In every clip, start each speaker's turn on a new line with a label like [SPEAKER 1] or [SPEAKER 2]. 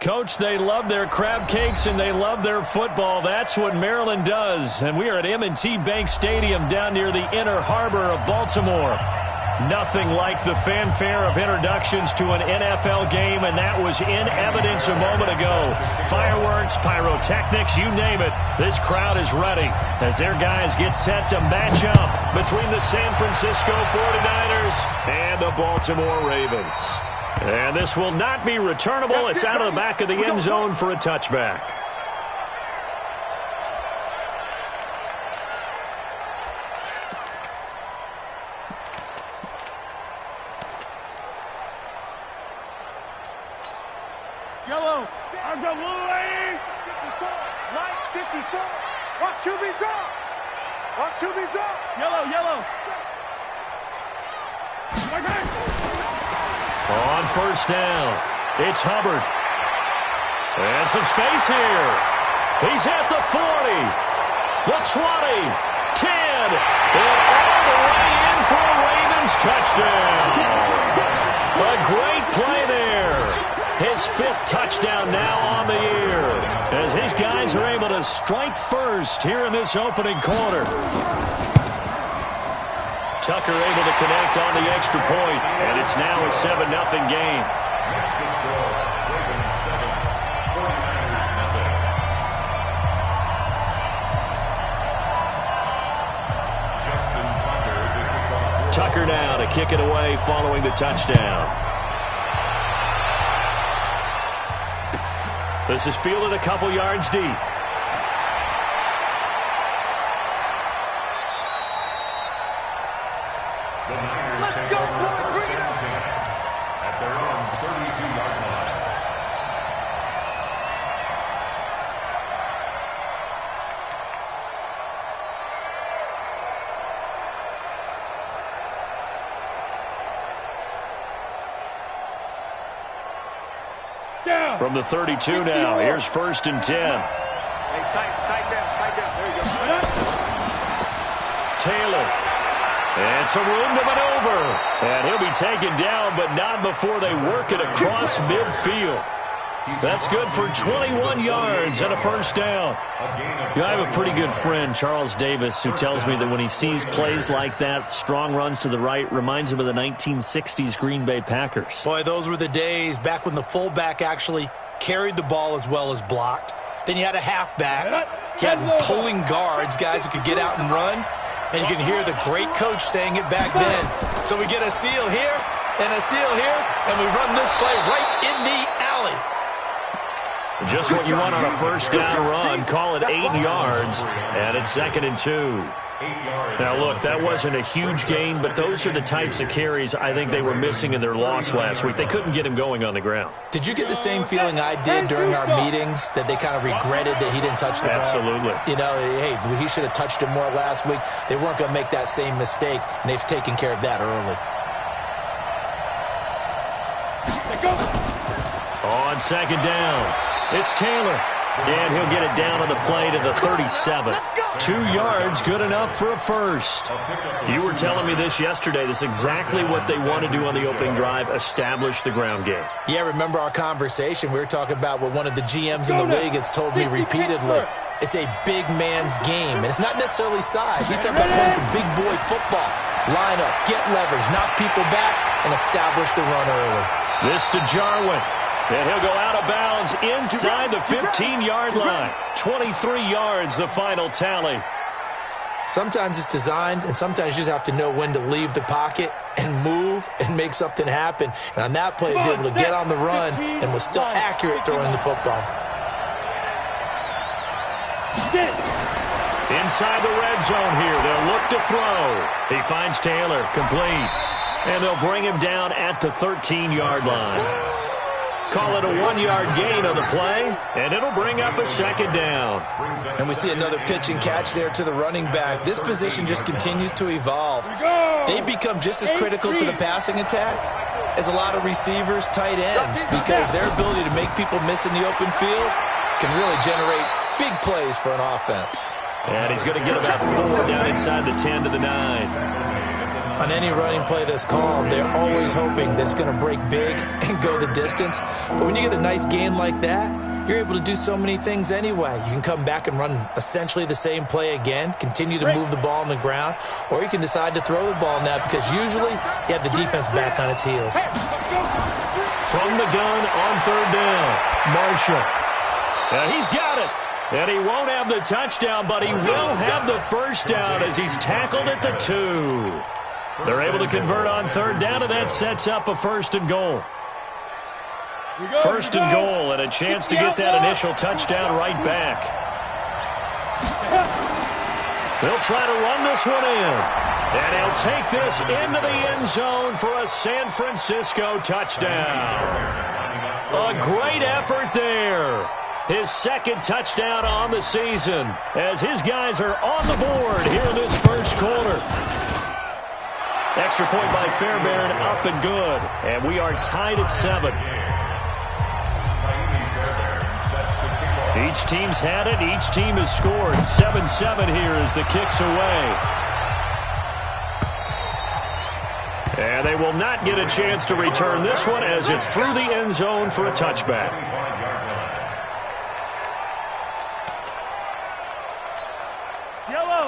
[SPEAKER 1] Coach, they love their crab cakes and they love their football. That's what Maryland does. And we are at M&T Bank Stadium down near the Inner Harbor of Baltimore. Nothing like the fanfare of introductions to an NFL game, and that was in evidence a moment ago. Fireworks, pyrotechnics, you name it. This crowd is ready as their guys get set to match up between the San Francisco 49ers and the Baltimore Ravens. And this will not be returnable. It's out of the back of the end zone for a touchback.
[SPEAKER 2] Yellow. I've got little lane. 54. Light 54. Watch QB drop. Watch QB drop. Yellow, yellow.
[SPEAKER 1] On first down, it's Hubbard. And some space here. He's at the 40, the 20, 10, and all the way in for a Ravens touchdown. A great play there. His 5th touchdown now on the year as his guys are able to strike first here in this opening quarter. Tucker able to connect on the extra point, and it's now a 7-0 game. Tucker now to kick it away following the touchdown. This is fielded a couple yards deep.
[SPEAKER 2] Let's go, boy. Bring it up. At their own 32-yard line. Down.
[SPEAKER 1] From the 32 now, here's 1st and 10.
[SPEAKER 2] Hey, tight down. There you go.
[SPEAKER 1] Taylor. And some room to maneuver. And he'll be taken down, but not before they work it across midfield. That's good for 21 yards and a first down. I have a pretty good friend, Charles Davis, who tells me that when he sees plays like that, strong runs to the right, reminds him of the 1960s Green Bay Packers.
[SPEAKER 3] Boy, those were the days back when the fullback actually carried the ball as well as blocked. Then you had a halfback. You had pulling guards, guys who could get out and run. And you can hear the great coach saying it back then. So we get a seal here and a seal here, and we run this play right in the alley.
[SPEAKER 1] Just what you want on a first down run. Call it 8 yards, and it's 2nd and 2. Now, look, that wasn't a huge gain, but those are the types of carries I think they were missing in their loss last week. They couldn't get him going on the ground.
[SPEAKER 3] Did you get the same feeling I did during our meetings, that they kind of regretted that he didn't touch the ball?
[SPEAKER 1] Absolutely.
[SPEAKER 3] You know, hey, he should have touched it more last week. They weren't going to make that same mistake, and they've taken care of that early.
[SPEAKER 1] On 2nd down, it's Taylor. And he'll get it down on the play to the 37. 2 yards, good enough for a first. You were telling me this yesterday. This is exactly what they want to do on the opening drive, establish the ground game.
[SPEAKER 3] Yeah, remember our conversation? We were talking about what one of the GMs in the league has told me repeatedly. It's a big man's game, and it's not necessarily size. He's talking about playing some big boy football. Line up, get leverage, knock people back, and establish the run early.
[SPEAKER 1] This to Jarwin. And he'll go out of bounds inside the 15-yard line. 23 yards, the final tally.
[SPEAKER 3] Sometimes it's designed, and sometimes you just have to know when to leave the pocket and move and make something happen. And on that play, he's able to get on the run and was still accurate throwing the football.
[SPEAKER 1] Inside the red zone here, they'll look to throw. He finds Taylor, complete. And they'll bring him down at the 13-yard line. Call it a 1-yard gain on the play, and it'll bring up a 2nd down.
[SPEAKER 3] And we see another pitch and catch there to the running back. This position just continues to evolve. They become just as critical to the passing attack as a lot of receivers, tight ends, because their ability to make people miss in the open field can really generate big plays for an offense.
[SPEAKER 1] And he's going to get about 4 down inside the 10 to the 9.
[SPEAKER 3] On any running play that's called, they're always hoping that it's going to break big and go the distance. But when you get a nice gain like that, you're able to do so many things anyway. You can come back and run essentially the same play again, continue to move the ball on the ground, or you can decide to throw the ball now because usually you have the defense back on its heels.
[SPEAKER 1] From the gun on third down, Marshall. He's got it. And he won't have the touchdown, but he will have the first down as he's tackled at the 2. They're able to convert on third down, and that sets up a 1st and goal. First and goal, and a chance to get that initial touchdown right back. They'll try to run this one in. And he'll take this into the end zone for a San Francisco touchdown. A great effort there. His 2nd touchdown on the season as his guys are on the board here in this first quarter. Extra point by Fairbairn, up and good. And we are tied at 7. Each team's had it. Each team has scored. 7-7 here as the kick's away. And they will not get a chance to return this one as it's through the end zone for a touchback.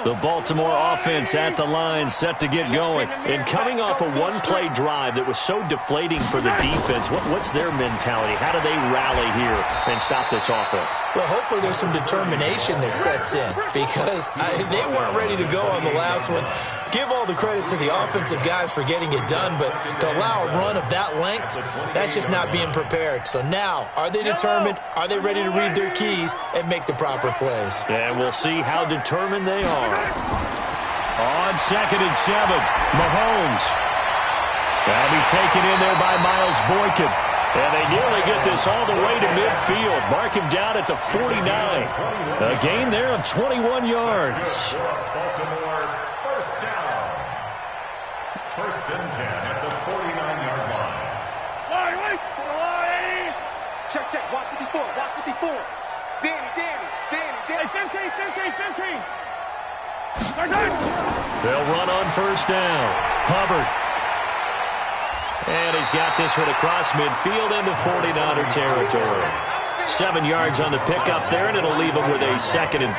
[SPEAKER 1] The Baltimore offense at the line, set to get going. And coming off a one-play drive that was so deflating for the defense, what's their mentality? How do they rally here and stop this offense?
[SPEAKER 3] Well, hopefully there's some determination that sets in because they weren't ready to go on the last one. Give all the credit to the offensive guys for getting it done, but to allow a run of that length, that's just not being prepared. So now, are they determined? Are they ready to read their keys and make the proper plays?
[SPEAKER 1] And we'll see how determined they are. On 2nd and 7, Mahomes. That'll be taken in there by Miles Boykin. And they nearly get this all the way to midfield. Mark him down at the 49. A gain there of 21 yards.
[SPEAKER 4] Baltimore, first down. 1st and 10 at the 49-yard line.
[SPEAKER 2] Line. Check. Watch 54. Danny. Hey, 15.
[SPEAKER 1] They'll run on first down. Hubbard. And he's got this one across midfield into 49er territory. 7 yards on the pickup there, and it'll leave him with a 2nd and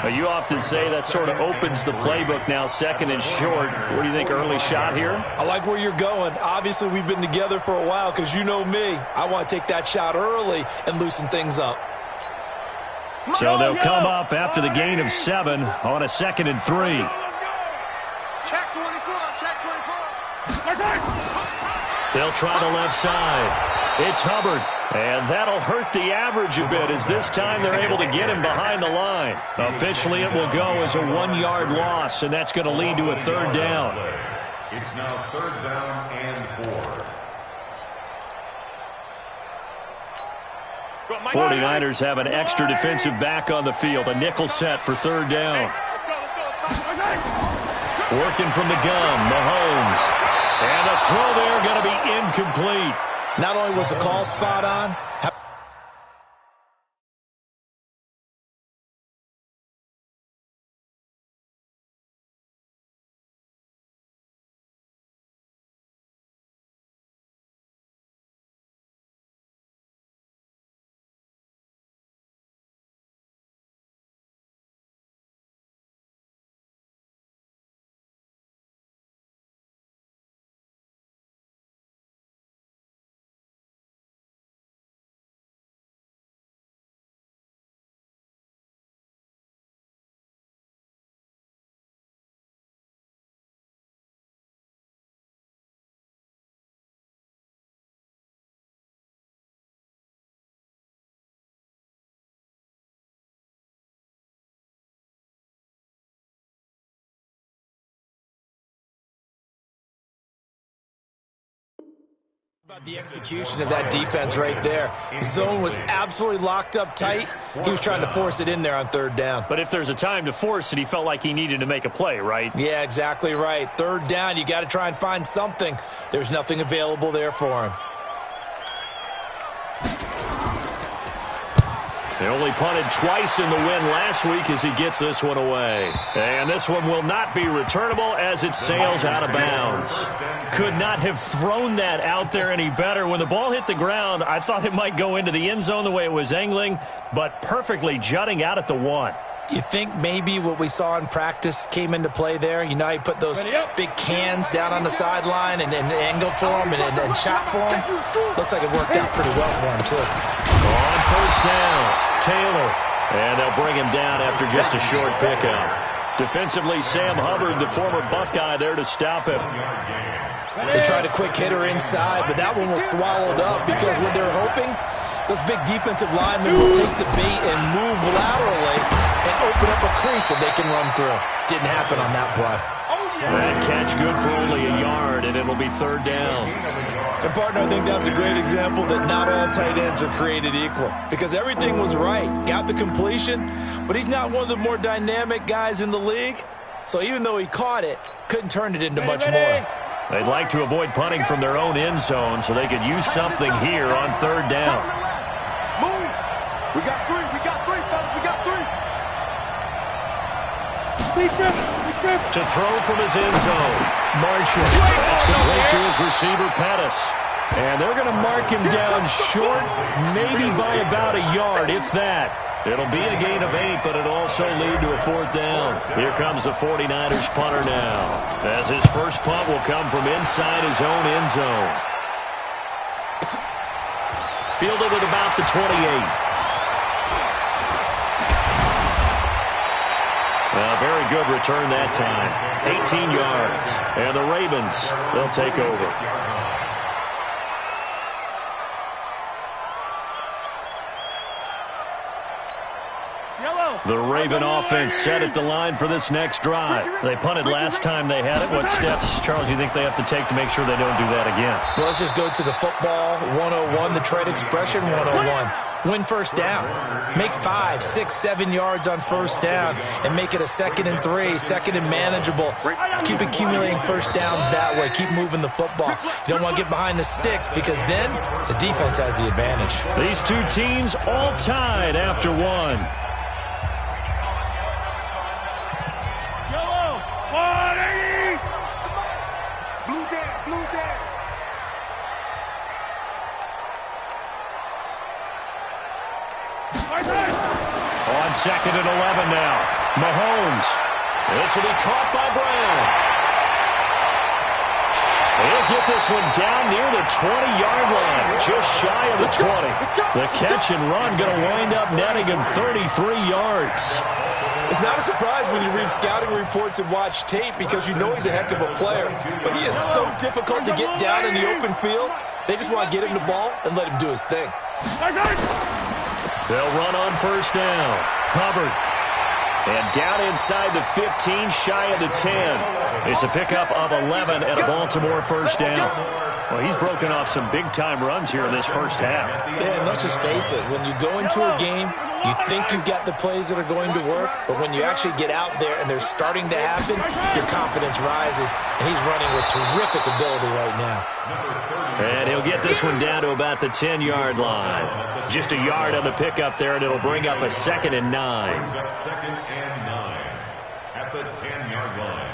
[SPEAKER 1] 3. You often say that sort of opens the playbook now, 2nd and short. What do you think, early shot here?
[SPEAKER 3] I like where you're going. Obviously, we've been together for a while because you know me. I want to take that shot early and loosen things up.
[SPEAKER 1] So they'll come up after the gain of 7 on a 2nd and 3.
[SPEAKER 2] Check 24.
[SPEAKER 1] They'll try the left side. It's Hubbard. And that'll hurt the average a bit as this time they're able to get him behind the line. Officially, it will go as a 1-yard loss, and that's going to lead to a 3rd down.
[SPEAKER 4] It's now 3rd down and 4.
[SPEAKER 1] 49ers have an extra defensive back on the field. A nickel set for 3rd down. Working from the gun, Mahomes. And the throw there going to be incomplete.
[SPEAKER 3] Not only was the call spot on, about the execution of that defense right there. The zone was absolutely locked up tight. He was trying to force it in there on 3rd down.
[SPEAKER 1] But if there's a time to force it, he felt like he needed to make a play, right?
[SPEAKER 3] Yeah, exactly right. 3rd down, you got to try and find something. There's nothing available there for him.
[SPEAKER 1] They only punted twice in the win last week as he gets this one away. And this one will not be returnable as it sails out of bounds. Could not have thrown that out there any better. When the ball hit the ground, I thought it might go into the end zone the way it was angling, but perfectly jutting out at the 1.
[SPEAKER 3] You think maybe what we saw in practice came into play there? You know, he put those big cans down on the sideline and angled for him and shot for him. Looks like it worked out pretty well for him, too.
[SPEAKER 1] On first down, Taylor. And they'll bring him down after just a short pickup. Defensively, Sam Hubbard, the former Buckeye, there to stop him.
[SPEAKER 3] They tried a quick hitter inside, but that one was swallowed up because what they're hoping, those big defensive linemen will take the bait and move laterally and open up a crease that they can run through. Didn't happen on that play.
[SPEAKER 1] That catch good for only a yard, and it'll be third down.
[SPEAKER 3] And, partner, I think that's a great example that not all tight ends are created equal because everything was right. Got the completion, but he's not one of the more dynamic guys in the league. So even though he caught it, couldn't turn it into much more.
[SPEAKER 1] They'd like to avoid punting from their own end zone so they could use something here on third down.
[SPEAKER 2] Move. We got three, fellas. We got three.
[SPEAKER 1] To throw from his end zone, Marshall. That's complete to his receiver, Pettis. And they're going to mark him down short, maybe by about a yard, if that. It'll be a gain of 8, but it'll also lead to a fourth down. Here comes the 49ers punter now, as his first punt will come from inside his own end zone. Fielded at about the 28. A very good return that time. 18 yards. And the Ravens, they'll take over. The Raven offense set at the line for this next drive. They punted last time they had it. What steps, Charles, do you think they have to take to make sure they don't do that again?
[SPEAKER 3] Well, let's just go to the football 101, the trade expression 101. Win first down. Make 5, 6, 7 yards on first down and make it a 2nd and 3, 2nd and manageable. Keep accumulating first downs that way. Keep moving the football. You don't want to get behind the sticks because then the defense has the advantage.
[SPEAKER 1] These two teams all tied after one. On 2nd and 11 now. Mahomes. This will be caught by Brown. He'll get this one down near the 20-yard line, just shy of the 20. The catch and run going to wind up netting him 33 yards.
[SPEAKER 3] It's not a surprise when you read scouting reports and watch tape because you know he's a heck of a player. But he is so difficult to get down in the open field. They just want to get him the ball and let him do his thing.
[SPEAKER 1] They'll run on first down. Hubbard. And down inside the 15, shy of the 10. It's a pickup of 11 and a Baltimore first down. Well, he's broken off some big-time runs here in this first half.
[SPEAKER 3] Yeah, and let's just face it. When you go into a game, you think you've got the plays that are going to work, but when you actually get out there and they're starting to happen, your confidence rises, and he's running with terrific ability right now.
[SPEAKER 1] And he'll get this one down to about the 10-yard line. Just a yard on the pickup there, and it'll bring up a 2nd and 9.
[SPEAKER 4] 2nd and 9 at the 10-yard line.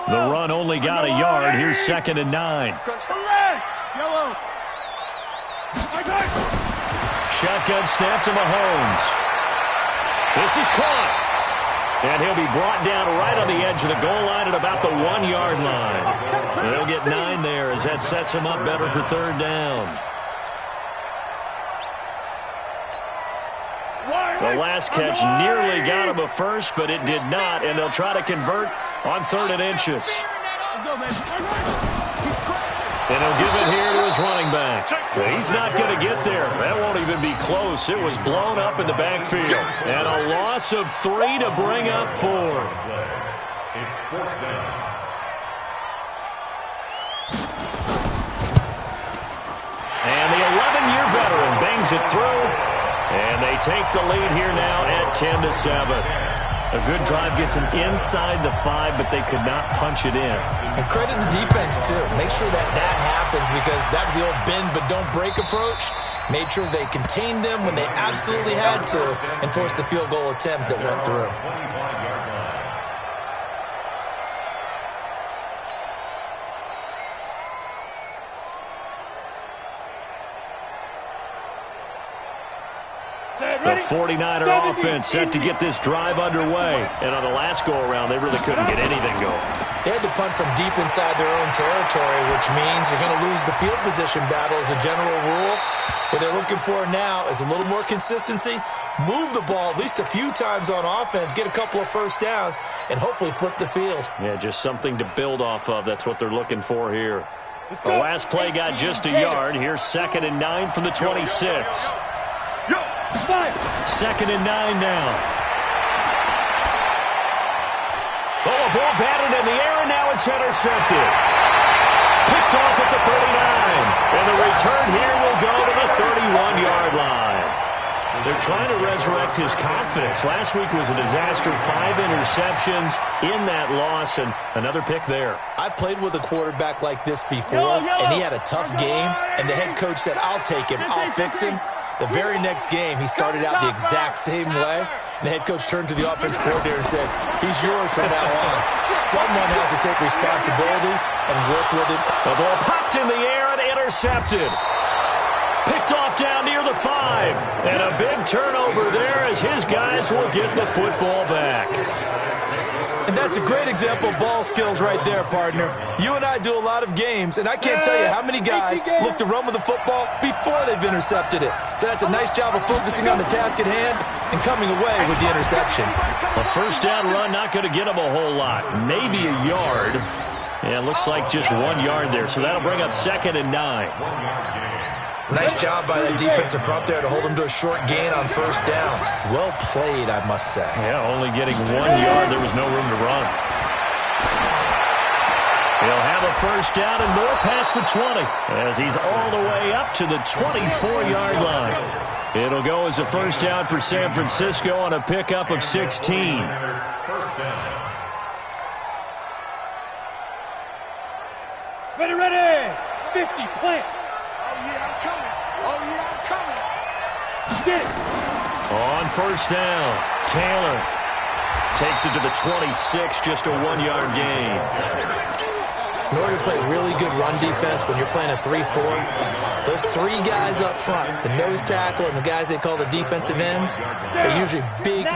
[SPEAKER 1] The run only got a yard. Here's 2nd and 9. Shotgun snap to Mahomes. This is caught. And he'll be brought down right on the edge of the goal line at about the 1-yard line. And they'll get 9 there as that sets him up better for third down. The last catch nearly got him a first, but it did not, and they'll try to convert on 3rd and inches. And he'll give it here to his running back. He's not going to get there. That won't even be close. It was blown up in the backfield. And a loss of 3 to bring up 4.
[SPEAKER 4] It's 4th down.
[SPEAKER 1] And the 11-year veteran bangs it through. And they take the lead here now at 10-7. A good drive gets them inside the 5, but they could not punch it in.
[SPEAKER 3] And credit the defense, too. Make sure that happens because that's the old bend but don't break approach. Made sure they contained them when they absolutely had to and forced the field goal attempt that went through.
[SPEAKER 1] The 49er offense set to get this drive underway. And on the last go-around, they really couldn't get anything going.
[SPEAKER 3] They had to punt from deep inside their own territory, which means you're going to lose the field position battle as a general rule. What they're looking for now is a little more consistency, move the ball at least a few times on offense, get a couple of first downs, and hopefully flip the field.
[SPEAKER 1] Yeah, just something to build off of. That's what they're looking for here. The last play got just a yard. Here's 2nd and 9 from the 26. 2nd and 9 now. Oh, a ball batted in the air, and now it's intercepted. Picked off at the 39. And the return here will go to the 31-yard line. They're trying to resurrect his confidence. Last week was a disaster. 5 interceptions in that loss, and another pick there.
[SPEAKER 3] I played with a quarterback like this before, and he had a tough game, and the head coach said, I'll take him, I'll fix him. The very next game, he started out the exact same way. And the head coach turned to the offense coordinator and said, he's yours from now on. Someone has to take responsibility and work with him.
[SPEAKER 1] The ball popped in the air and intercepted. Picked off down near the 5. And a big turnover there as his guys will get the football back.
[SPEAKER 3] And that's a great example of ball skills right there, partner. You and I do a lot of games, and I can't tell you how many guys look to run with the football before they've intercepted it. So that's a nice job of focusing on the task at hand and coming away with the interception.
[SPEAKER 1] A first down run, not going to get them a whole lot. Maybe a yard. Yeah, it looks like just 1 yard there. So that'll bring up 2nd and 9.
[SPEAKER 3] Nice job by that defensive front there to hold them to a short gain on first down. Well played, I must say.
[SPEAKER 1] Yeah, only getting 1 yard. There was no room to run. He'll have a first down and more past the 20 as he's all the way up to the 24-yard line. It'll go as a first down for San Francisco on a pickup of 16.
[SPEAKER 4] First down.
[SPEAKER 2] Ready. 50, plant. Oh, yeah, I'm coming. Get it.
[SPEAKER 1] On first down, Taylor takes it to the 26, just a 1-yard gain.
[SPEAKER 3] In order to play really good run defense when you're playing a 3-4, those 3 guys up front, the nose tackle and the guys they call the defensive ends, are usually big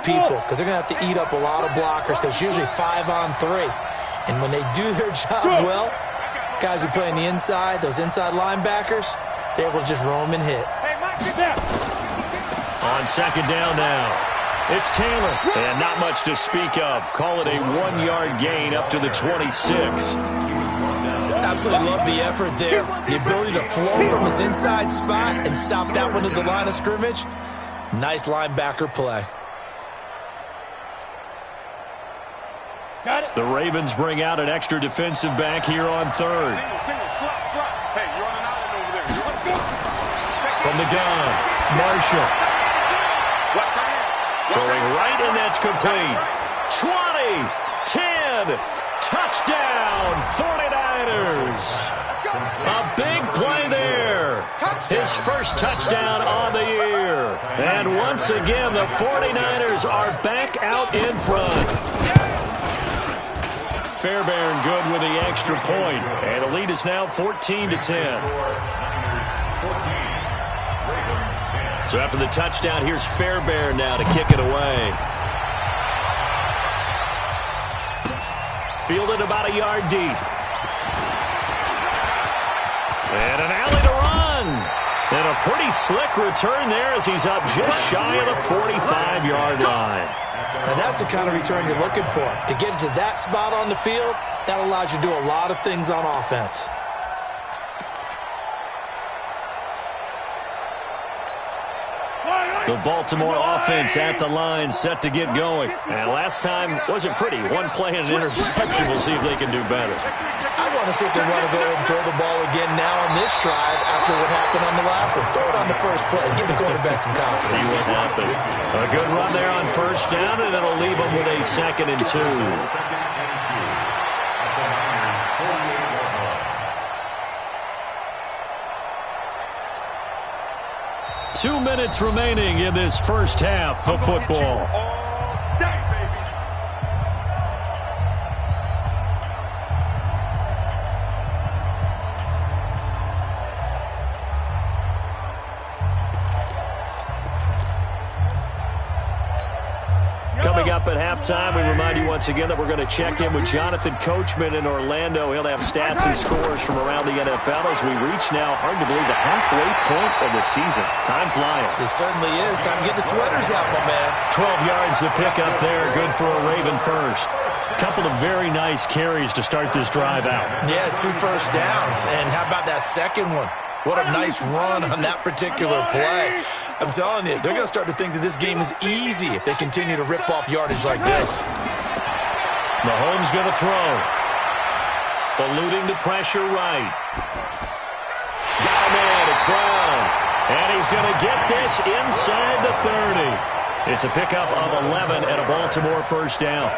[SPEAKER 3] people because they're going to have to eat up a lot of blockers because it's usually 5 on 3. And when they do their job well, guys who play on the inside, those inside linebackers, they're able to just roam and hit.
[SPEAKER 1] On 2nd down now, it's Taylor. And not much to speak of. Call it a 1-yard gain up to the 26.
[SPEAKER 3] Absolutely love the effort there. The ability to flow from his inside spot and stop that one at the line of scrimmage. Nice linebacker play.
[SPEAKER 2] Got it.
[SPEAKER 1] The Ravens bring out an extra defensive back here on 3rd.
[SPEAKER 2] Single, slot. Hey, you're on an island over there. Let's go.
[SPEAKER 1] From the gun, Marshall. Throwing right, and that's complete. 20, 10, touchdown, 49ers. A big play there. His first touchdown on the year. And once again, the 49ers are back out in front. Fairbairn good with the extra point. And the lead is now 14-10. So after the touchdown, here's Fairbairn now to kick it away. Fielded about a yard deep. And an alley to run. And a pretty slick return there as he's up just shy of the 45-yard line.
[SPEAKER 3] Now that's the kind of return you're looking for. To get to that spot on the field, that allows you to do a lot of things on offense.
[SPEAKER 2] Line.
[SPEAKER 1] The Baltimore offense at the line, set to get going. And last time wasn't pretty. One play and an interception. We'll see if they can do better.
[SPEAKER 3] I want to see if they want to go ahead and throw the ball again now on this drive after what happened on the last one. Throw it on the first play. Give the quarterback some confidence.
[SPEAKER 1] See what happens. A good run there on first down, and it'll leave them with a 2nd and 2.
[SPEAKER 4] 2nd and 2 at the Niners' 48-yard line.
[SPEAKER 1] 2 minutes remaining in this first half of football.
[SPEAKER 2] All day, baby.
[SPEAKER 1] Coming up at halftime, we remind you once again that we're going to check in with Jonathan Coachman in Orlando. He'll have stats and scores from around the NFL as we reach now, hard to believe, the halfway point of the season. Time flying.
[SPEAKER 3] It certainly is. Time to get the sweaters out, my man.
[SPEAKER 1] 12 yards to pick up there. Good for a Raven first. Couple of very nice carries to start this drive out.
[SPEAKER 3] Yeah, 2 first downs. And how about that second one? What a nice run on that particular play. I'm telling you, they're going to start to think that this game is easy if they continue to rip off yardage like this.
[SPEAKER 1] Mahomes going to throw. Eluding the pressure right. Got him in. It's Brown. And he's going to get this inside the 30. It's a pickup of 11 and a Baltimore first down.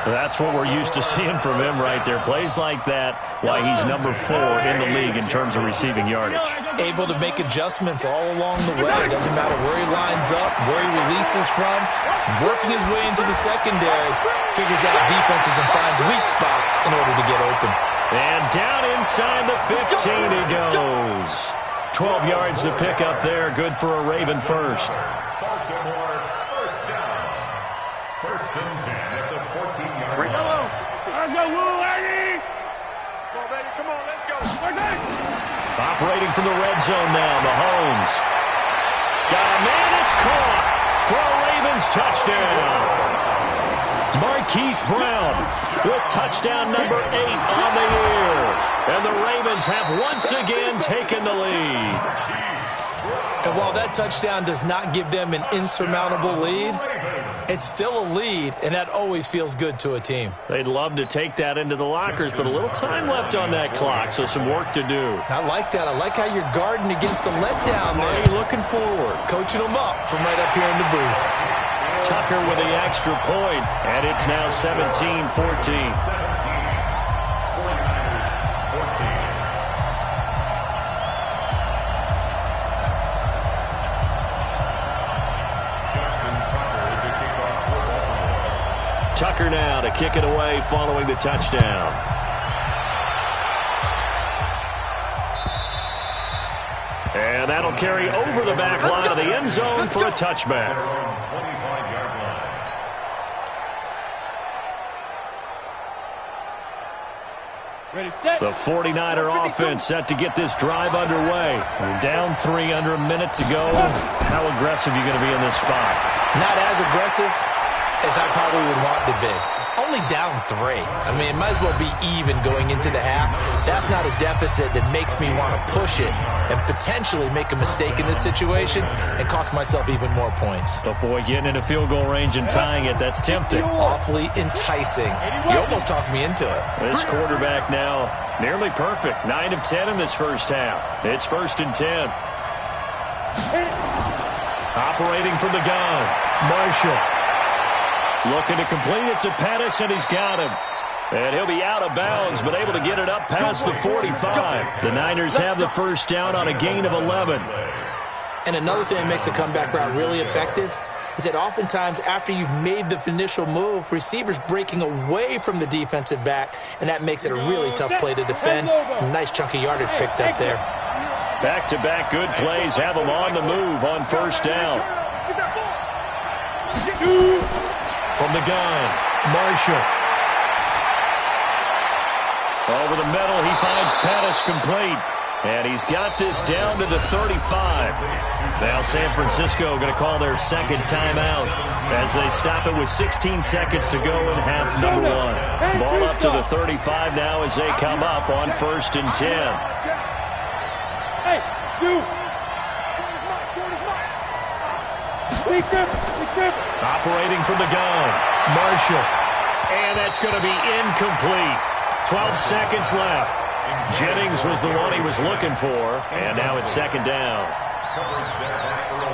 [SPEAKER 1] That's what we're used to seeing from him right there. Plays like that, why he's number 4 in the league in terms of receiving yardage.
[SPEAKER 3] Able to make adjustments all along the way. Doesn't matter where he lines up, where he releases from. Working his way into the secondary. Figures out defenses and finds weak spots in order to get open.
[SPEAKER 1] And down inside the 15 he goes. 12 yards to pick up there. Good for a Raven first.
[SPEAKER 4] Baltimore first down. 1st and 10 at the 14-yard line.
[SPEAKER 2] Let's go, Lou Lady. Come on, baby. Come on, let's go.
[SPEAKER 1] Operating from the red zone now, Mahomes. Got a man, it's caught for a Ravens touchdown. Marquise Brown with touchdown number 8 on the year. And the Ravens have once again taken the lead.
[SPEAKER 3] And while that touchdown does not give them an insurmountable lead, it's still a lead, and that always feels good to a team.
[SPEAKER 1] They'd love to take that into the lockers, but a little time left on that clock, so some work to do.
[SPEAKER 3] I like that. I like how you're guarding against a letdown there.
[SPEAKER 1] Are you looking forward?
[SPEAKER 3] Coaching them up from right up here in the booth.
[SPEAKER 1] Tucker with the extra point, and it's now 17-14. Tucker now to kick it away following the touchdown. And that'll carry over the back line of the end zone for a touchback.
[SPEAKER 2] Ready, set.
[SPEAKER 1] The 49er offense set to get this drive underway. We're down 3 under a minute to go. How aggressive are you going to be in this spot?
[SPEAKER 3] Not as aggressive as I probably would want to be. Only down 3. I mean, it might as well be even going into the half. That's not a deficit that makes me want to push it and potentially make a mistake in this situation and cost myself even more points.
[SPEAKER 1] But boy, getting into field goal range and tying it, that's tempting.
[SPEAKER 3] Awfully enticing. You almost talked me into it.
[SPEAKER 1] This quarterback now nearly perfect. 9 of 10 in this first half. It's 1st and 10. Operating from the gun, Marshall. Looking to complete it to Pettis, and he's got him. And he'll be out of bounds, but able to get it up past the 45. The Niners have the first down on a gain of 11.
[SPEAKER 3] And another thing that makes the comeback route really effective is that oftentimes after you've made the initial move, receivers breaking away from the defensive back, and that makes it a really tough play to defend. A nice chunk of yardage picked up there.
[SPEAKER 1] Back-to-back good plays have them on the move on first down. From the gun, Marshall. Over the middle, he finds Pettis complete. And he's got this down to the 35. Now San Francisco going to call their second timeout as they stop it with 16 seconds to go in half number 1. Ball up to the 35 now as they come up on 1st and 10.
[SPEAKER 2] Hey, dude.
[SPEAKER 1] Operating from the gun, Marshall. And that's going to be incomplete. 12 seconds left. Jennings was the one he was looking for, and now it's second down.
[SPEAKER 4] Coverage there by Earl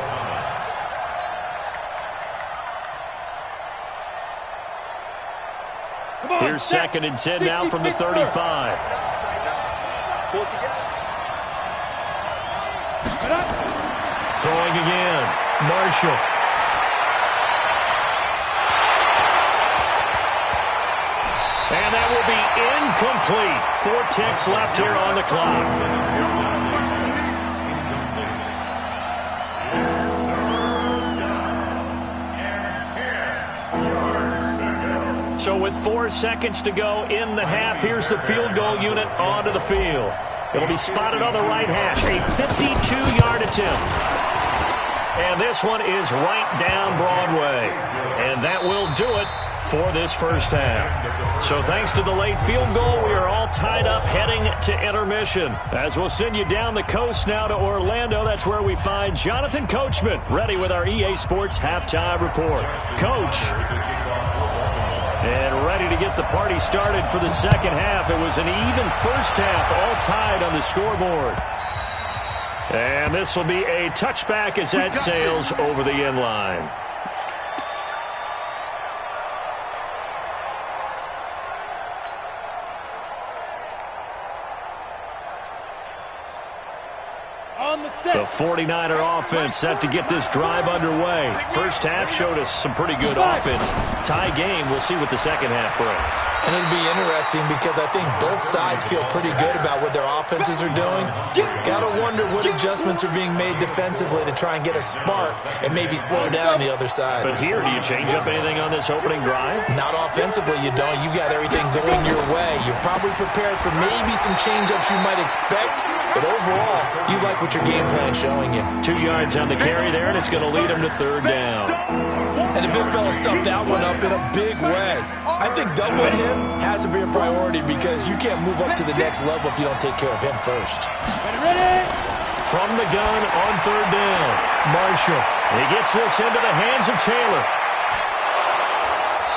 [SPEAKER 4] Thomas.
[SPEAKER 1] Here's second and 10 now from the 35. Throwing again, Marshall. And that will be incomplete. 4 ticks left here on the clock. So with 4 seconds to go in the half, here's the field goal unit onto the field. It'll be spotted on the right hash, a 52-yard attempt. And this one is right down Broadway. And that will do it for this first half. So thanks to the late field goal, we are all tied up heading to intermission. As we'll send you down the coast now to Orlando, that's where we find Jonathan Coachman, ready with our EA Sports halftime report. Coach. And ready to get the party started for the second half. It was an even first half, all tied on the scoreboard. And this will be a touchback as that sails over the end line. The 49er offense set to get this drive underway. First half showed us some pretty good offense. Tie game. We'll see what the second half brings.
[SPEAKER 3] And it'll be interesting because I think both sides feel pretty good about what their offenses are doing. Got to wonder what adjustments are being made defensively to try and get a spark and maybe slow down the other side.
[SPEAKER 1] But here, do you change up anything on this opening drive?
[SPEAKER 3] Not offensively, you don't. You got everything going your way. You're probably prepared for maybe some change-ups you might expect, but overall, you like what your game plan showing you.
[SPEAKER 1] 2 yards on the carry there, and it's going to lead him to third down.
[SPEAKER 3] And the big fella stuffed that one up in a big way. I think doubling him has to be a priority because you can't move up to the next level if you don't take care of him first.
[SPEAKER 1] From the gun on third down, Marshall. He gets this into the hands of Taylor.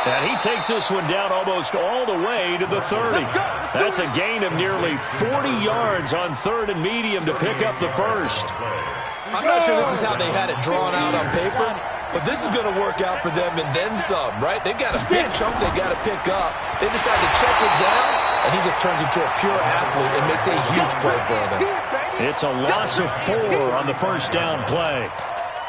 [SPEAKER 1] And he takes this one down almost all the way to the 30. That's a gain of nearly 40 yards on third and medium to pick up the first.
[SPEAKER 3] I'm not sure this is how they had it drawn out on paper, but this is going to work out for them and then some, right? They've got a big chunk they got to pick up. They decide to check it down, and he just turns into a pure athlete and makes a huge play for them.
[SPEAKER 1] It's a loss of 4 on the first down play.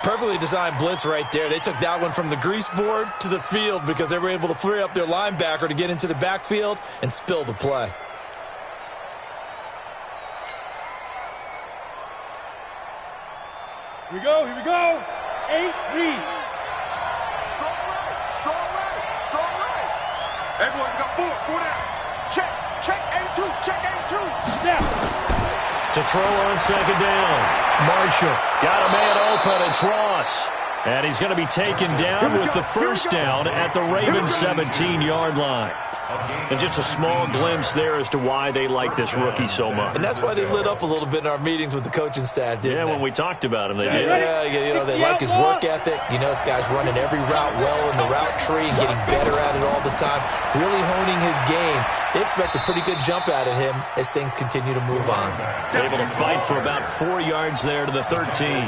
[SPEAKER 3] Perfectly designed blitz right there. They took that one from the grease board to the field because they were able to free up their linebacker to get into the backfield and spill the play.
[SPEAKER 2] Here we go, here we go. 8 read.
[SPEAKER 5] Strong right. Everyone got 4 down. Check A2, check A2.
[SPEAKER 2] Yeah.
[SPEAKER 1] To throw on second down, Marshall got a man open. It's Ross. And he's going to be taken down with the first down at the Ravens' 17-yard line. And just a small glimpse there as to why they like this rookie so much.
[SPEAKER 3] And that's why they lit up a little bit in our meetings with the coaching staff, didn't they?
[SPEAKER 1] Yeah, when we talked about him, they did.
[SPEAKER 3] Yeah, you know, they like his work ethic. You know, this guy's running every route well in the route tree and getting better at it all the time, really honing his game. They expect a pretty good jump out of him as things continue to move on.
[SPEAKER 1] Able to fight for about 4 yards there to the 13.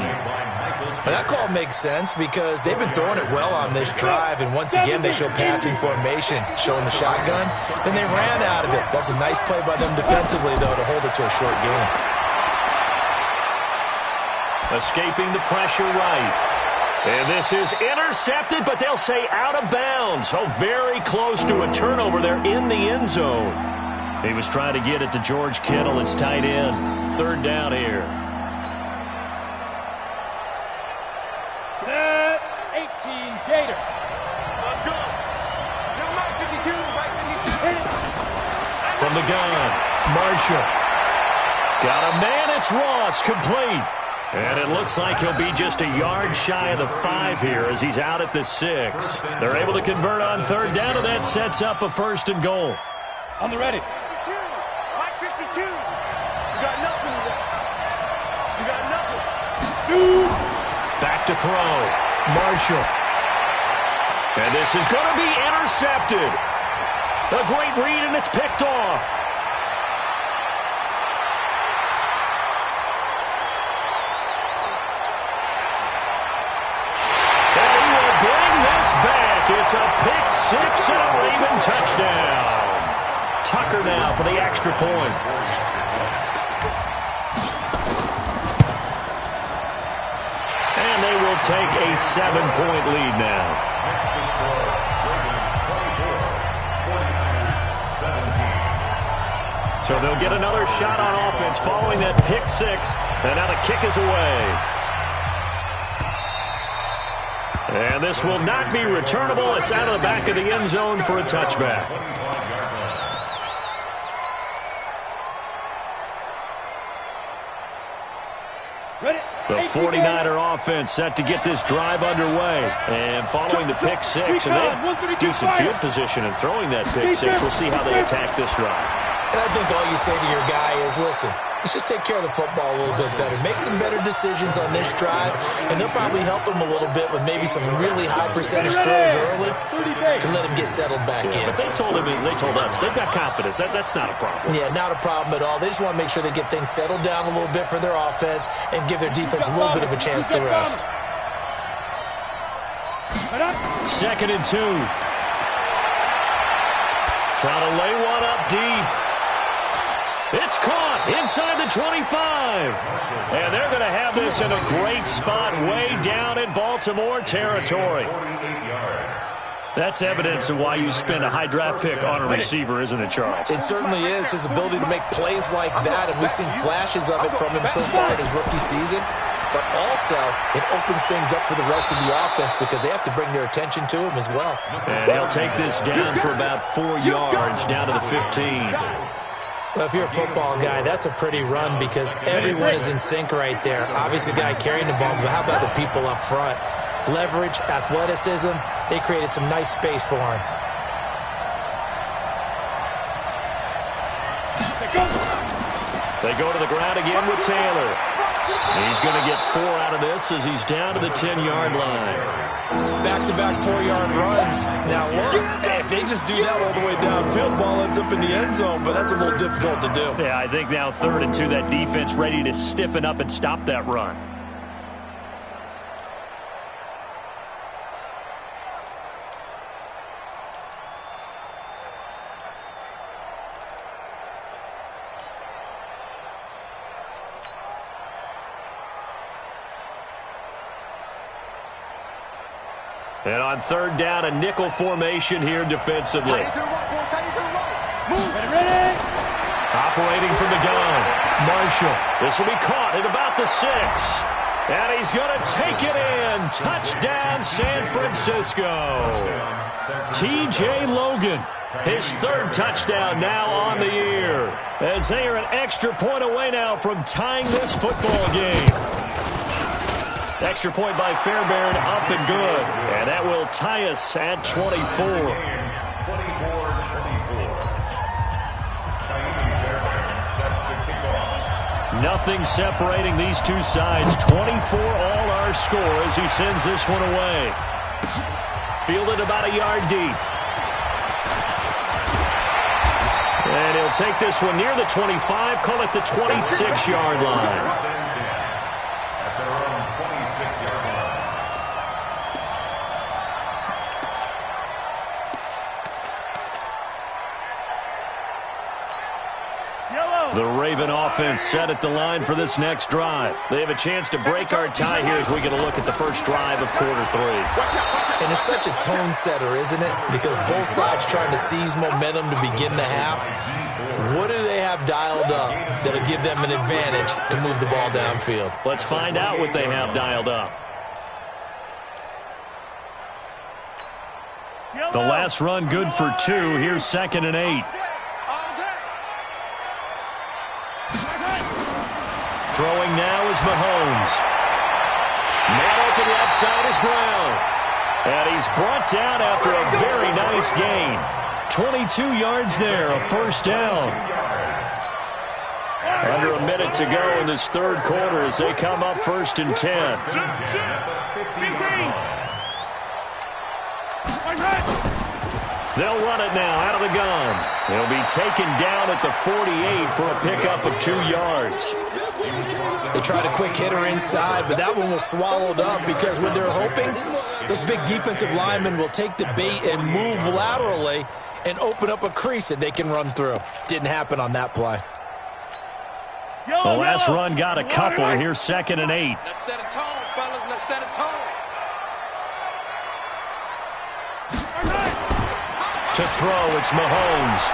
[SPEAKER 3] But that call makes sense because they've been throwing it well on this drive, and once again they show passing formation, showing the shotgun. Then they ran out of it. That's a nice play by them defensively, though, to hold it to a short game.
[SPEAKER 1] Escaping the pressure right. And this is intercepted, but they'll say out of bounds. Oh, very close to a turnover there in the end zone. He was trying to get it to George Kittle. It's tight end. Third down here.
[SPEAKER 2] Set 18 Gator.
[SPEAKER 5] Let's go. Give him out 52, right 52.
[SPEAKER 1] From the gun, Marshall. Got a man, it's Ross, complete. And it looks like he'll be just a yard shy of the 5 here as he's out at the 6. They're able to convert on third down, and that sets up a first and goal.
[SPEAKER 2] On the ready.
[SPEAKER 5] 52, right 52. You got nothing today. You got nothing.
[SPEAKER 2] Two.
[SPEAKER 1] Back to throw. Marshall. And this is going to be intercepted. A great read, and it's picked off. And he will bring this back. It's a pick six and a Raven touchdown. Tucker now for the extra point. And they will take a 7-point lead now. So they'll get another shot on offense following that pick six. And now the kick is away. And this will not be returnable. It's out of the back of the end zone for a touchback. The 49er offense set to get this drive underway. And following the pick six, and they decent field position in throwing that pick six. We'll see how they attack this drive.
[SPEAKER 3] And I think all you say to your guy is, listen, let's just take care of the football a little bit better. Make some better decisions on this drive, and they'll probably help him a little bit with maybe some really high percentage throws early to let him get settled back in.
[SPEAKER 1] But they told us, they've got confidence. That's not a problem.
[SPEAKER 3] Yeah, not a problem at all. They just want to make sure they get things settled down a little bit for their offense and give their defense a little bit of a chance to rest.
[SPEAKER 1] 2nd and 2. Trying to lay one up deep. It's caught inside the 25. And they're going to have this in a great spot way down in Baltimore territory. That's evidence of why you spend a high draft pick on a receiver, isn't it, Charles?
[SPEAKER 3] It certainly is. His ability to make plays like that, and we've seen flashes of it from him so far in his rookie season. But also, it opens things up for the rest of the offense because they have to bring their attention to him as well.
[SPEAKER 1] And he'll take this down for about 4 yards, down to the 15.
[SPEAKER 3] Well, if you're a football guy, that's a pretty run because everyone is in sync right there. Obviously, the guy carrying the ball, but how about the people up front? Leverage, athleticism, they created some nice space for him.
[SPEAKER 1] They go to the ground again with Taylor. He's going to get 4 out of this as he's down to the 10-yard line.
[SPEAKER 3] Back-to-back 4-yard runs. Now, look, if they just do that all the way downfield, ball ends up in the end zone, but that's a little difficult to do.
[SPEAKER 1] Yeah, I think now 3rd and 2, that defense ready to stiffen up and stop that run. And on 3rd down, a nickel formation here defensively. Operating from the gun, Marshall. This will be caught at about the 6. And he's going to take it in. Touchdown, San Francisco. T.J. Logan, his 3rd touchdown now on the year. As they are an extra point away now from tying this football game. Extra point by Fairbairn, up and good. And that will tie us at 24. Nothing separating these two sides. 24 all our score as he sends this one away. Fielded about a yard deep. And he'll take this one near the 25, call it the 26-yard line. The Raven offense set at the line for this next drive. They have a chance to break our tie here as we get a look at the first drive of quarter 3.
[SPEAKER 3] And it's such a tone setter, isn't it? Because both sides trying to seize momentum to begin the half. What do they have dialed up that'll give them an advantage to move the ball downfield?
[SPEAKER 1] Let's find out what they have dialed up. The last run good for 2. Here's 2nd and 8. Throwing now is Mahomes. Man open left side is Brown. And he's brought down after a very nice gain. 22 yards there, a 1st down. Under a minute to go in this 3rd quarter as they come up 1st and 10. They'll run it now out of the gun. They'll be taken down at the 48 for a pickup of 2 yards.
[SPEAKER 3] They tried a quick hitter inside, but that one was swallowed up because when they're hoping, those big defensive linemen will take the bait and move laterally and open up a crease that they can run through. Didn't happen on that play.
[SPEAKER 1] The last run got a couple. Here's 2nd and 8.
[SPEAKER 6] Let's set a tone, fellas. Let's set a tone.
[SPEAKER 1] To throw, it's Mahomes.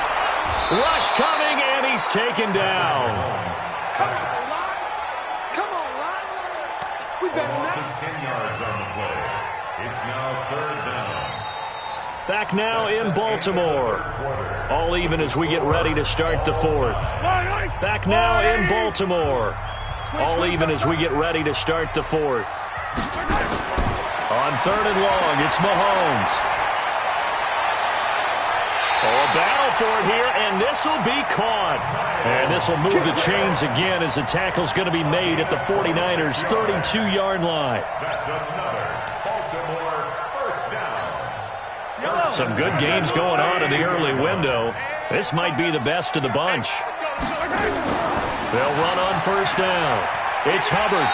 [SPEAKER 1] Rush coming, and he's taken down.
[SPEAKER 5] Come on, line. Come on, line. We better
[SPEAKER 4] Loss
[SPEAKER 5] not.
[SPEAKER 4] of 10 yards on the play. It's now 3rd down.
[SPEAKER 1] Back now in Baltimore. All even as we get ready to start the 4th. Back now in Baltimore. All even as we get ready to start the 4th. On 3rd and long, it's Mahomes. Oh, a battle for it here, and this will be caught. And this will move the chains again as the tackle's going to be made at the 49ers' 32-yard line.
[SPEAKER 4] That's another Baltimore 1st down.
[SPEAKER 1] Some good games going on in the early window. This might be the best of the bunch. They'll run on 1st down. It's Hubbard.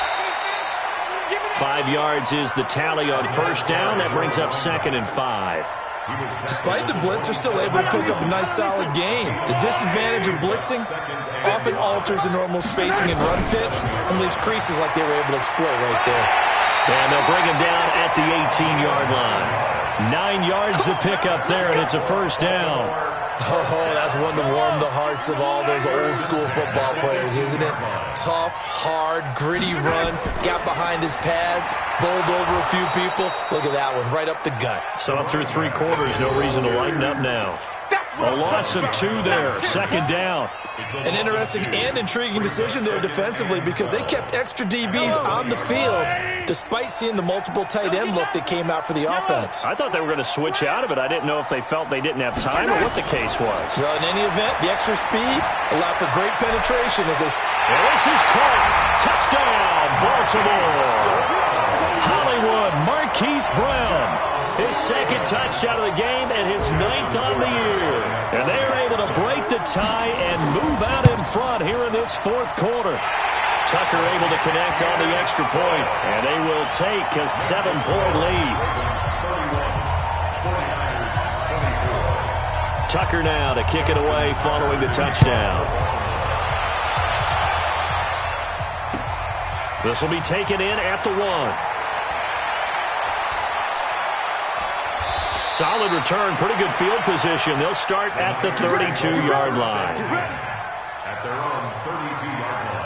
[SPEAKER 1] 5 yards is the tally on 1st down. That brings up 2nd and 5.
[SPEAKER 3] Despite the blitz, they're still able to pick up a nice, solid game. The disadvantage of blitzing often alters the normal spacing and run fits and leaves creases like they were able to exploit right there.
[SPEAKER 1] And they'll bring him down at the 18-yard line. 9 yards to pick up there, and it's a 1st down.
[SPEAKER 3] Oh, that's one to warm the hearts of all those old-school football players, isn't it? Tough, hard, gritty run, got behind his pads, bowled over a few people. Look at that one, right up the gut.
[SPEAKER 1] So up through 3 quarters, no reason to lighten up now. A loss of 2 there, 2nd down.
[SPEAKER 3] An interesting and intriguing decision there defensively because they kept extra DBs on the field despite seeing the multiple tight end look that came out for the offense.
[SPEAKER 1] I thought they were going to switch out of it. I didn't know if they felt they didn't have time or what the case was.
[SPEAKER 3] Well, in any event, the extra speed allowed for great penetration as they...
[SPEAKER 1] And this is caught. Touchdown, Baltimore. Hollywood Marquise Brown. His 2nd touchdown of the game and his 9th on the year. And they are able to break the tie and move out in front here in this 4th quarter. Tucker able to connect on the extra point, and they will take a 7-point lead. Tucker now to kick it away following the touchdown. This will be taken in at the 1. Solid return, pretty good field position. They'll start at the 32-yard line.
[SPEAKER 4] At their own 32-yard line.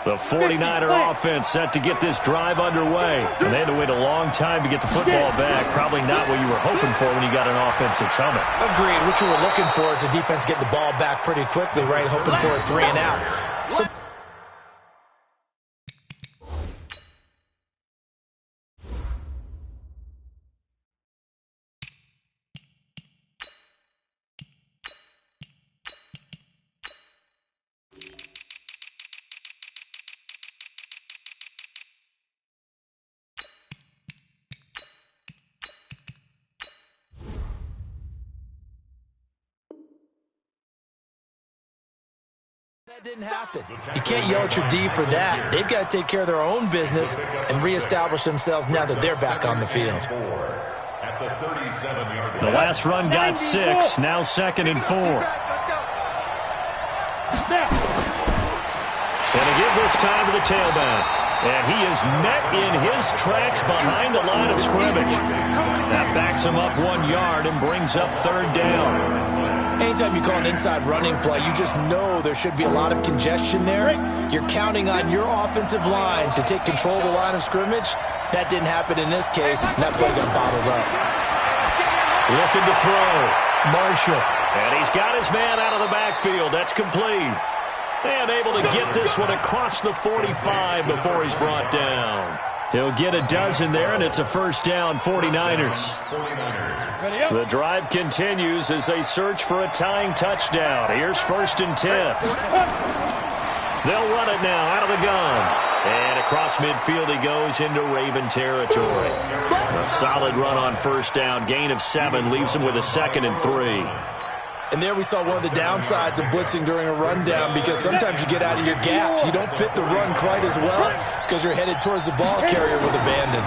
[SPEAKER 1] The 49er offense set to get this drive underway. And they had to wait a long time to get the football back. Probably not what you were hoping for when you got an offense that's humming.
[SPEAKER 3] Agreed. What you were looking for is the defense get the ball back pretty quickly, right? Hoping for a 3 and out. So that didn't happen. You can't yell at your D for that. They've got to take care of their own business and reestablish themselves now that they're back on the field.
[SPEAKER 4] At the 37-yard line.
[SPEAKER 1] The last run got 6. Now 2nd and 4. And they give this time to the tailback. And he is met in his tracks behind the line of scrimmage. That backs him up 1 yard and brings up 3rd down.
[SPEAKER 3] Anytime you call an inside running play, you just know there should be a lot of congestion there. You're counting on your offensive line to take control of the line of scrimmage. That didn't happen in this case, and that play got bottled up.
[SPEAKER 1] Looking to throw. Marshall And he's got his man out of the backfield. That's complete. And able to get this one across the 45 before he's brought down. He'll get a dozen there, and it's a first down, 49ers. The drive continues as they search for a tying touchdown. Here's 1st and 10. They'll run it now out of the gun. And across midfield he goes into Raven territory. A solid run on first down. Gain of 7 leaves him with a 2nd and 3.
[SPEAKER 3] And there we saw one of the downsides of blitzing during a rundown, because sometimes you get out of your gaps. You don't fit the run quite as well because you're headed towards the ball carrier with abandon.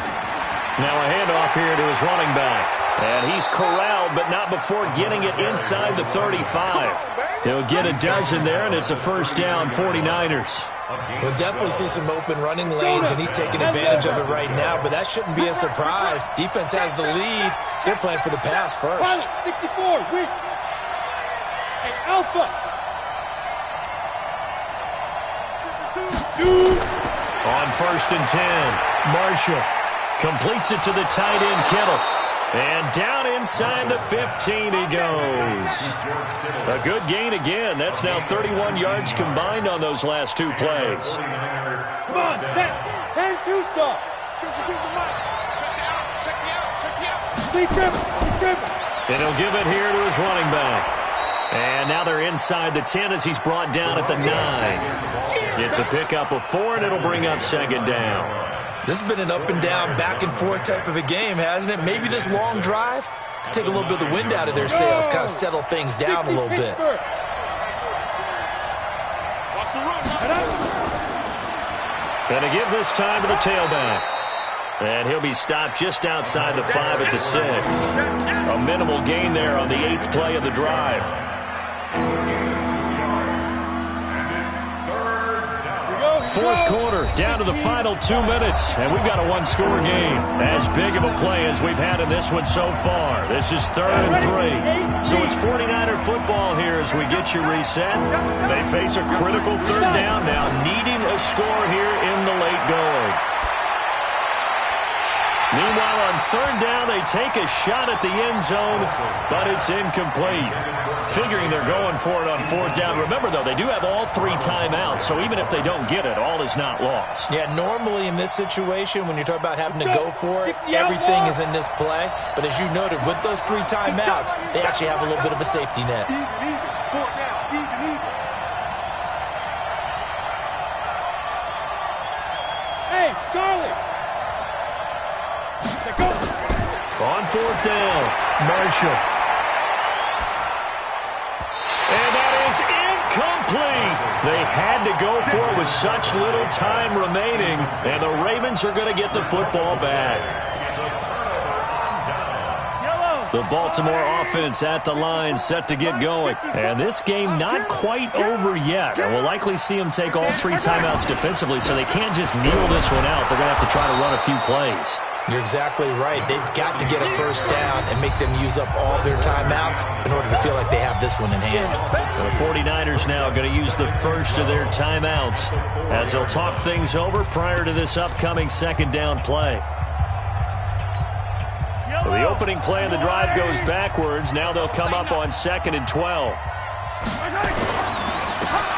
[SPEAKER 1] Now a handoff here to his running back. And he's corralled, but not before getting it inside the 35. He'll get a dozen there, and it's a first down, 49ers.
[SPEAKER 3] We'll definitely see some open running lanes, and he's taking advantage of it right now, but that shouldn't be a surprise. Defense has the lead. They're playing for the pass first.
[SPEAKER 2] 64, weak. Hey, Alpha.
[SPEAKER 1] On 1st and 10, Marshall completes it to the tight end, Kittle. And down inside the 15 he goes. A good gain again. That's now 31 yards combined on those last 2 plays.
[SPEAKER 2] Come on, set. 10-2 stop.
[SPEAKER 1] And he'll give it here to his running back. And now they're inside the 10 as he's brought down at the 9. It's a pickup of 4, and it'll bring up 2nd down.
[SPEAKER 3] This has been an up-and-down, back-and-forth type of a game, hasn't it? Maybe this long drive could take a little bit of the wind out of their sails, kind of settle things down a little bit.
[SPEAKER 1] Going to give this time to the tailback. And he'll be stopped just outside the 5 at the 6. A minimal gain there on the 8th play of the drive. 4th quarter, down to the final 2 minutes, and we've got a 1-score game. As big of a play as we've had in this one so far. This is 3rd and 3. So it's 49er football here as we get you reset. They face a critical 3rd down now, needing a score here in the late going. Meanwhile, on 3rd down, they take a shot at the end zone, but it's incomplete. Figuring they're going for it on 4th down. Remember, though, they do have all 3 timeouts, so even if they don't get it, all is not lost.
[SPEAKER 3] Yeah, normally in this situation, when you talk about having to go for it, everything is in this play. But as you noted, with those 3 timeouts, they actually have a little bit of a safety net.
[SPEAKER 2] Hey, Charlie.
[SPEAKER 1] On 4th down, Marshall. And that is incomplete. They had to go for it with such little time remaining, and the Ravens are going to get the football back. The Baltimore offense at the line, set to get going. And this game not quite over yet. And we'll likely see them take all 3 timeouts defensively, so they can't just kneel this one out. They're going to have to try to run a few plays.
[SPEAKER 3] You're exactly right. They've got to get a first down and make them use up all their timeouts in order to feel like they have this one in hand.
[SPEAKER 1] The 49ers now going to use the first of their timeouts as they'll talk things over prior to this upcoming 2nd down play. So the opening play of the drive goes backwards. Now they'll come up on 2nd and 12.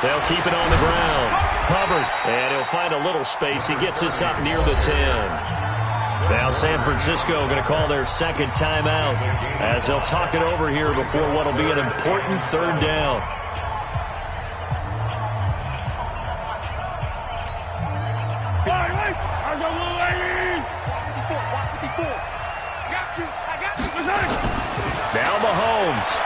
[SPEAKER 1] They'll keep it on the ground. Hubbard, and he'll find a little space. He gets this up near the 10. Now San Francisco going to call their 2nd timeout as they'll talk it over here before what will be an important 3rd down. Now Mahomes.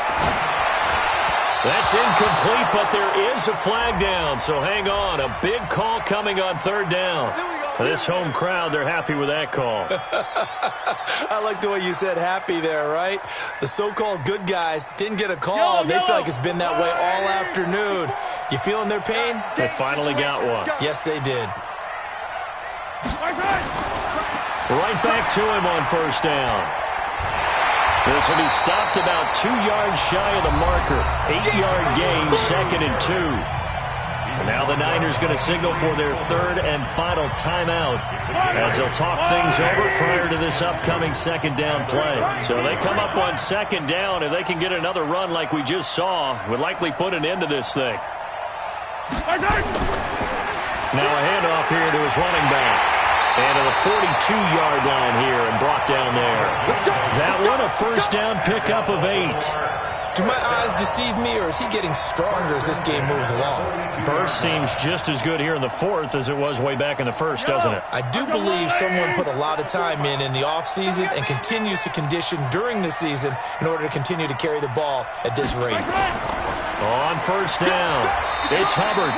[SPEAKER 1] That's incomplete, but there is a flag down, so hang on. A big call coming on 3rd down. This home crowd, they're happy with that call.
[SPEAKER 3] I like the way you said happy there, right? The so-called good guys didn't get a call. They feel like it's been that way all afternoon. You feeling their pain?
[SPEAKER 1] They finally got one.
[SPEAKER 3] Yes, they did.
[SPEAKER 1] Right back to him on 1st down. This will be stopped about 2 yards shy of the marker. 8-yard gain, 2nd and 2. Now the Niners going to signal for their third and final timeout as they'll talk things over prior to this upcoming second down play. So they come up on second down. If they can get another run like we just saw, would likely put an end to this thing. Now a handoff here to his running back. And to the 42-yard line here and brought down there. That one a first down pickup of 8.
[SPEAKER 3] Do my eyes deceive me, or is he getting stronger as this game moves along?
[SPEAKER 1] Burst seems just as good here in the fourth as it was way back in the first, doesn't it?
[SPEAKER 3] I do believe someone put a lot of time in the offseason and continues to condition during the season in order to continue to carry the ball at this rate.
[SPEAKER 1] On first down, it's Hubbard.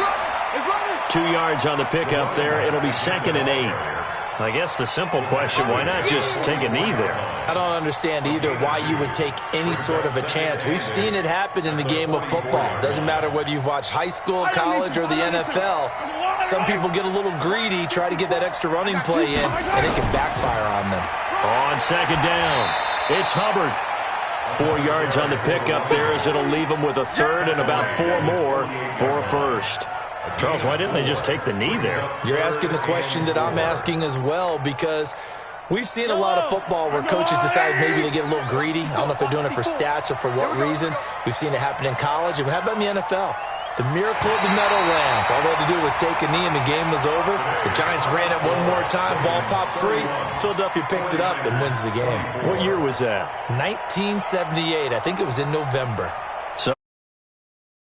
[SPEAKER 1] 2 yards on the pickup there. It'll be 2nd and 8. I guess the simple question, why not just take a knee there?
[SPEAKER 3] I don't understand either why you would take any sort of a chance. We've seen it happen in the game of football. Doesn't matter whether you've watched high school, college, or the NFL. Some people get a little greedy, try to get that extra running play in, and it can backfire on them.
[SPEAKER 1] On second down, it's Hubbard. 4 yards on the pickup there as it'll leave him with a third and about 4 more for a first. Charles, why didn't they just take the knee there?
[SPEAKER 3] You're asking the question that I'm asking as well, because we've seen a lot of football where coaches decide maybe they get a little greedy. I don't know if they're doing it for stats or for what reason. We've seen it happen in college. And how about in the NFL? The miracle of the Meadowlands. All they had to do was take a knee and the game was over. The Giants ran it one more time. Ball popped free. Philadelphia picks it up and wins the game.
[SPEAKER 1] What year was that?
[SPEAKER 3] 1978. I think it was in November.